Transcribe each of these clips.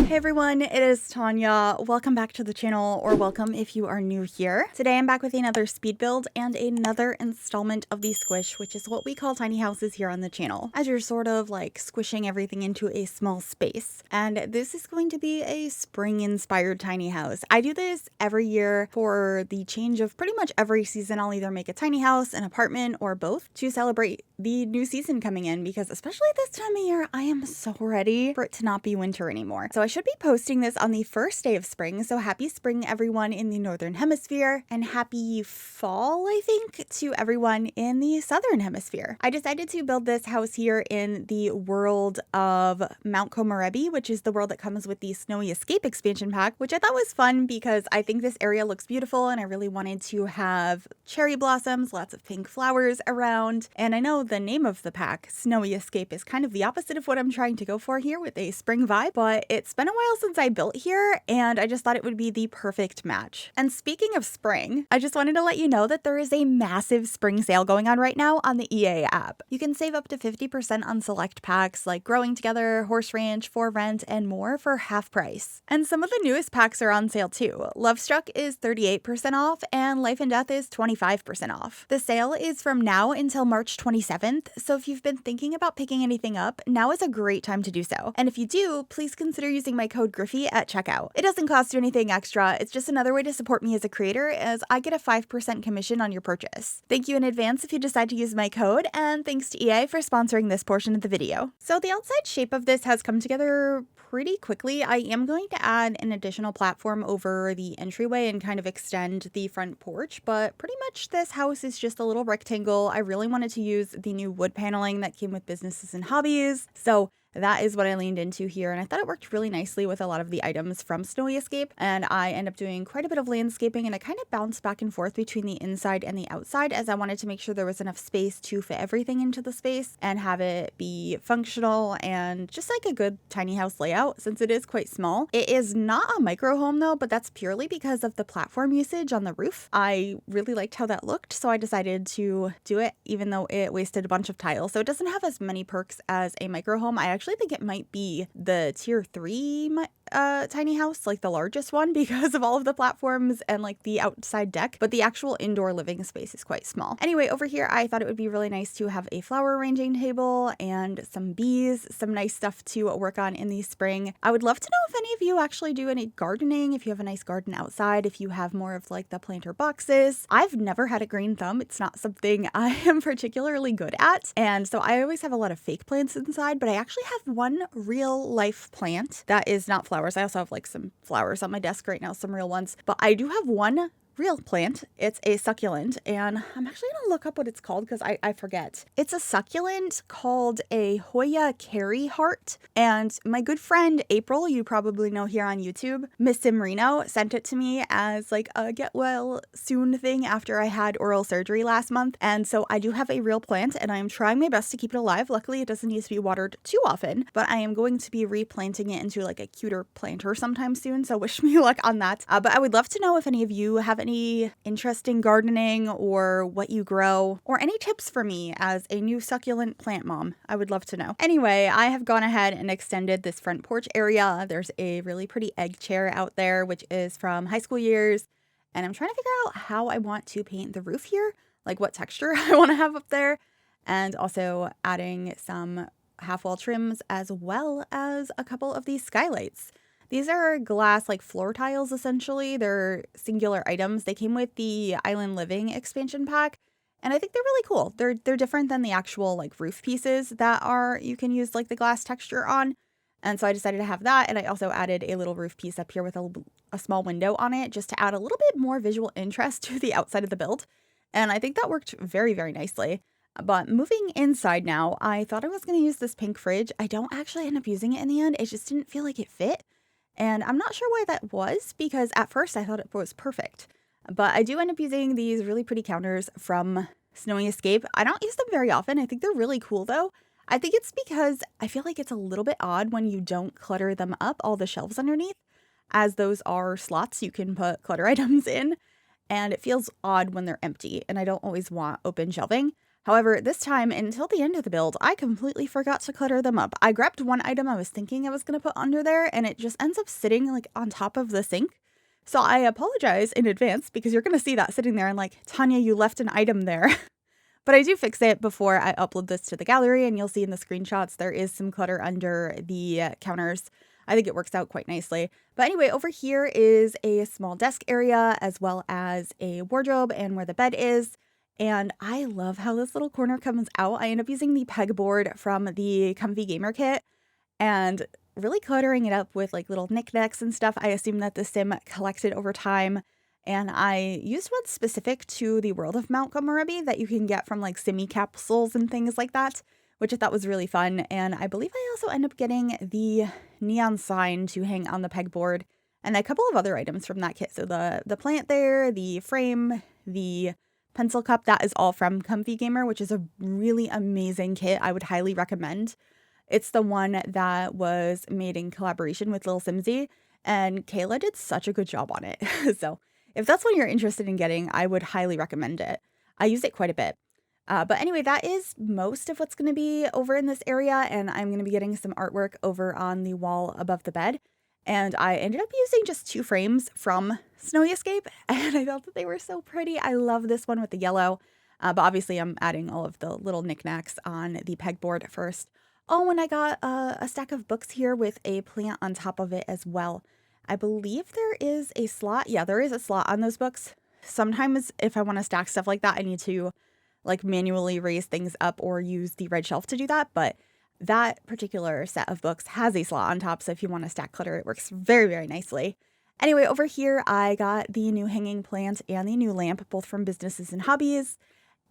Hey everyone, it is Tanya. Welcome back to the channel, or welcome if you are new here. Today I'm back with another speed build and another installment of the squish, which is what we call tiny houses here on the channel, as you're sort of like squishing everything into a small space. And this is going to be a spring inspired tiny house. I do this every year for the change of pretty much every season. I'll either make a tiny house, an apartment, or both to celebrate the new season coming in, because especially this time of year, I am so ready for it to not be winter anymore. So I should be posting this on the first day of spring. So happy spring, everyone in the northern hemisphere, and happy fall, I think, to everyone in the southern hemisphere. I decided to build this house here in the world of Mount Komorebi, which is the world that comes with the Snowy Escape expansion pack, which I thought was fun because I think this area looks beautiful and I really wanted to have cherry blossoms, lots of pink flowers around. And I know the name of the pack, Snowy Escape, is kind of the opposite of what I'm trying to go for here with a spring vibe, but it's been a while since I built here and I just thought it would be the perfect match. And speaking of spring, I just wanted to let you know that there is a massive spring sale going on right now on the EA app. You can save up to 50% on select packs like Growing Together, Horse Ranch, For Rent, and more for half price. And some of the newest packs are on sale too. Love Struck is 38% off and Life and Death is 25% off. The sale is from now until March 27th. So if you've been thinking about picking anything up, now is a great time to do so. And if you do, please consider using my code Gryphi at checkout. It doesn't cost you anything extra. It's just another way to support me as a creator, as I get a 5% commission on your purchase. Thank you in advance if you decide to use my code, and thanks to EA for sponsoring this portion of the video. So the outside shape of this has come together pretty quickly. I am going to add an additional platform over the entryway and kind of extend the front porch, but pretty much this house is just a little rectangle. I really wanted to use the new wood paneling that came with Businesses and Hobbies, so that is what I leaned into here, and I thought it worked really nicely with a lot of the items from Snowy Escape. And I end up doing quite a bit of landscaping, and I kind of bounced back and forth between the inside and the outside, as I wanted to make sure there was enough space to fit everything into the space and have it be functional and just like a good tiny house layout, since it is quite small. It is not a micro home though, but that's purely because of the platform usage on the roof. I really liked how that looked, so I decided to do it, even though it wasted a bunch of tiles. So it doesn't have as many perks as a micro home. I actually think it might be the tier 3 tiny house, like the largest one, because of all of the platforms and like the outside deck, but the actual indoor living space is quite small. Anyway, over here I thought it would be really nice to have a flower arranging table and some bees, some nice stuff to work on in the spring. I would love to know if any of you actually do any gardening, if you have a nice garden outside, if you have more of like the planter boxes. I've never had a green thumb. It's not something I am particularly good at, and so I always have a lot of fake plants inside, but I actually have one real life plant that is not flowers. I also have like some flowers on my desk right now, some real ones, but I do have one real plant. It's a succulent, and I'm actually gonna look up what it's called because I forget. It's a succulent called a Hoya Carry Heart, and my good friend April, you probably know here on YouTube, Miss Simrino, sent it to me as like a get well soon thing after I had oral surgery last month, and so I do have a real plant and I am trying my best to keep it alive. Luckily it doesn't need to be watered too often, but I am going to be replanting it into like a cuter planter sometime soon, so wish me luck on that. But I would love to know if any of you have any interesting gardening or what you grow, or any tips for me as a new succulent plant mom. I would love to know. Anyway, I have gone ahead and extended this front porch area. There's a really pretty egg chair out there, which is from high school years, and I'm trying to figure out how I want to paint the roof here, like what texture I want to have up there, and also adding some half wall trims as well as a couple of these skylights. These are glass like floor tiles essentially. They're singular items. They came with the Island Living expansion pack, and I think they're really cool. They're different than the actual like roof pieces that are you can use like the glass texture on. And so I decided to have that, and I also added a little roof piece up here with a small window on it just to add a little bit more visual interest to the outside of the build. And I think that worked very, very nicely. But moving inside now, I thought I was going to use this pink fridge. I don't actually end up using it in the end. It just didn't feel like it fit. And I'm not sure why that was, because at first I thought it was perfect. But I do end up using these really pretty counters from Snowy Escape. I don't use them very often. I think they're really cool though. I think it's because I feel like it's a little bit odd when you don't clutter them up, all the shelves underneath, as those are slots you can put clutter items in. And it feels odd when they're empty, and I don't always want open shelving. However, this time, until the end of the build, I completely forgot to clutter them up. I grabbed one item I was thinking I was going to put under there, and it just ends up sitting like on top of the sink. So I apologize in advance because you're going to see that sitting there and like, Tanya, you left an item there. But I do fix it before I upload this to the gallery, and you'll see in the screenshots there is some clutter under the counters. I think it works out quite nicely. But anyway, over here is a small desk area as well as a wardrobe and where the bed is. And I love how this little corner comes out. I end up using the pegboard from the Comfy Gamer kit and really cluttering it up with like little knickknacks and stuff. I assume that the sim collected over time. And I used one specific to the world of Mount Komorebi that you can get from like Simmy capsules and things like that, which I thought was really fun. And I believe I also end up getting the neon sign to hang on the pegboard and a couple of other items from that kit. So the plant there, the frame, the pencil cup, that is all from Comfy Gamer, which is a really amazing kit. I would highly recommend. It's the one that was made in collaboration with Lil Simsy, and Kayla did such a good job on it. So if that's what you're interested in getting, I would highly recommend it. I use it quite a bit. But anyway, that is most of what's going to be over in this area, and I'm going to be getting some artwork over on the wall above the bed. And I ended up using just 2 frames from Snowy Escape, and I thought that they were so pretty. I love this one with the yellow, but obviously I'm adding all of the little knickknacks on the pegboard first. Oh, and I got a stack of books here with a plant on top of it as well. I believe there is a slot. Yeah, there is a slot on those books. Sometimes if I want to stack stuff like that, I need to like manually raise things up or use the red shelf to do that. But that particular set of books has a slot on top. So if you want to stack clutter, it works very, very nicely. Anyway, over here, I got the new hanging plant and the new lamp, both from Businesses and Hobbies.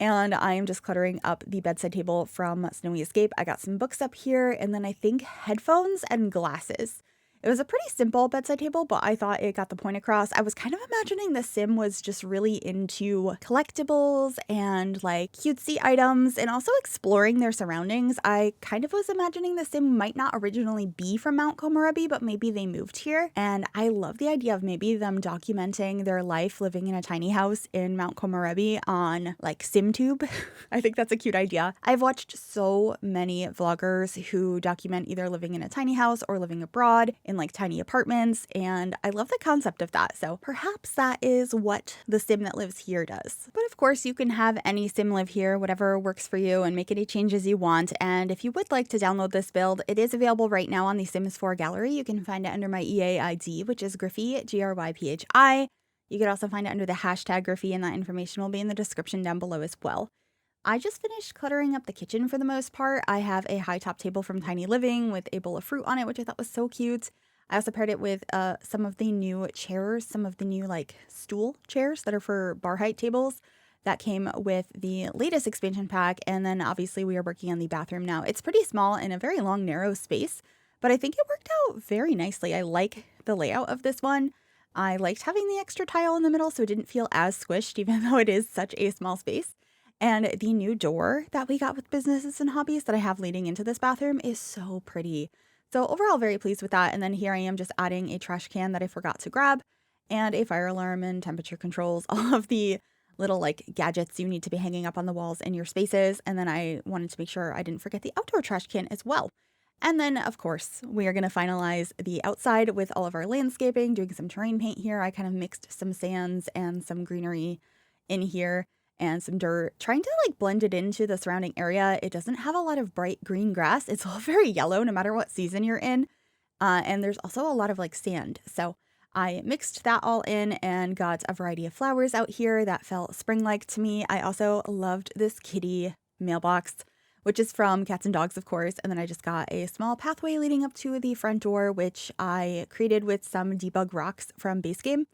And I am just cluttering up the bedside table from Snowy Escape. I got some books up here, and then I think headphones and glasses. It was a pretty simple bedside table, but I thought it got the point across. I was kind of imagining the sim was just really into collectibles and like cutesy items and also exploring their surroundings. I kind of was imagining the sim might not originally be from Mount Komorebi, but maybe they moved here. And I love the idea of maybe them documenting their life living in a tiny house in Mount Komorebi on like SimTube. I think that's a cute idea. I've watched so many vloggers who document either living in a tiny house or living abroad in like tiny apartments, and I love the concept of that. So perhaps that is what the sim that lives here does. But of course, you can have any sim live here, whatever works for you, and make any changes you want. And if you would like to download this build, it is available right now on the Sims 4 gallery. You can find it under my EA ID, which is Gryphi, Gryphi. You could also find it under the hashtag Gryphi, and that information will be in the description down below as well. I just finished cluttering up the kitchen for the most part. I have a high top table from Tiny Living with a bowl of fruit on it, which I thought was so cute. I also paired it with some of the new chairs, some of the new like stool chairs that are for bar height tables that came with the latest expansion pack. And then obviously we are working on the bathroom now. It's pretty small in a very long, narrow space, but I think it worked out very nicely. I like the layout of this one. I liked having the extra tile in the middle so it didn't feel as squished, even though it is such a small space. And the new door that we got with Businesses and Hobbies that I have leading into this bathroom is so pretty. So overall, very pleased with that. And then here I am just adding a trash can that I forgot to grab and a fire alarm and temperature controls, all of the little like gadgets you need to be hanging up on the walls in your spaces. And then I wanted to make sure I didn't forget the outdoor trash can as well. And then, of course, we are going to finalize the outside with all of our landscaping, doing some terrain paint here. I kind of mixed some sands and some greenery in here and some dirt, trying to like blend it into the surrounding area. It doesn't have a lot of bright green grass. It's all very yellow no matter what season you're in. And there's also a lot of like sand. So I mixed that all in and got a variety of flowers out here that felt spring-like to me. I also loved this kitty mailbox, which is from Cats and Dogs, of course. And then I just got a small pathway leading up to the front door, which I created with some debug rocks from base game.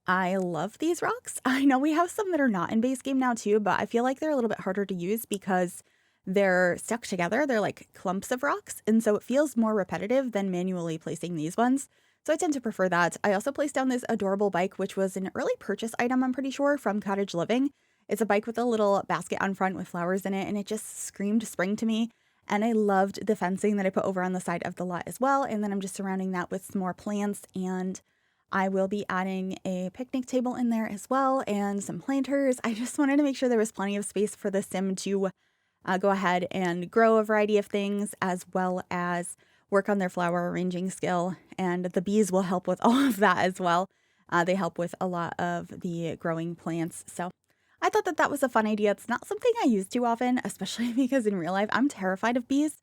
I love these rocks. I know we have some that are not in base game now too, but I feel like they're a little bit harder to use because they're stuck together. They're like clumps of rocks. And so it feels more repetitive than manually placing these ones. So I tend to prefer that. I also placed down this adorable bike, which was an early purchase item, I'm pretty sure, from Cottage Living. It's a bike with a little basket on front with flowers in it, and it just screamed spring to me. And I loved the fencing that I put over on the side of the lot as well. And then I'm just surrounding that with some more plants, and I will be adding a picnic table in there as well and some planters. I just wanted to make sure there was plenty of space for the sim to go ahead and grow a variety of things, as well as work on their flower arranging skill. And the bees will help with all of that as well. They help with a lot of the growing plants. So I thought that that was a fun idea. It's not something I use too often, especially because in real life, I'm terrified of bees.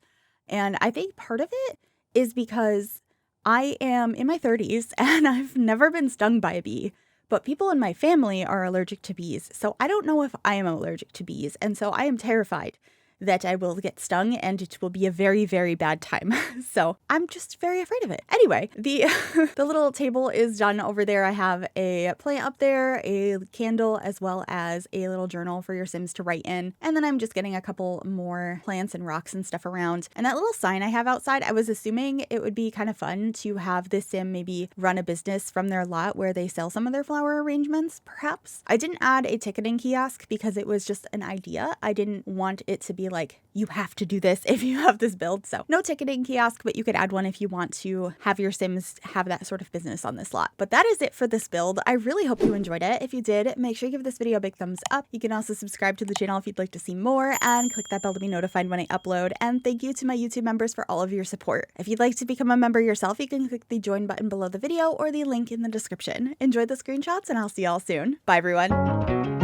And I think part of it is because I am in my 30s and I've never been stung by a bee. But people in my family are allergic to bees, so I don't know if I am allergic to bees, and so I am terrified that I will get stung and it will be a very, very bad time. So I'm just very afraid of it. Anyway, the the little table is done over there. I have a plant up there, a candle, as well as a little journal for your Sims to write in. And then I'm just getting a couple more plants and rocks and stuff around. And that little sign I have outside, I was assuming it would be kind of fun to have this Sim maybe run a business from their lot where they sell some of their flower arrangements, perhaps. I didn't add a ticketing kiosk because it was just an idea. I didn't want it to be like, you have to do this if you have this build. So no ticketing kiosk, but you could add one if you want to have your Sims have that sort of business on this lot. But that is it for this build. I really hope you enjoyed it. If you did, make sure you give this video a big thumbs up. You can also subscribe to the channel if you'd like to see more, and click that bell to be notified when I upload. And thank you to my YouTube members for all of your support. If you'd like to become a member yourself, you can click the join button below the video or the link in the description. Enjoy the screenshots, and I'll see y'all soon. Bye everyone.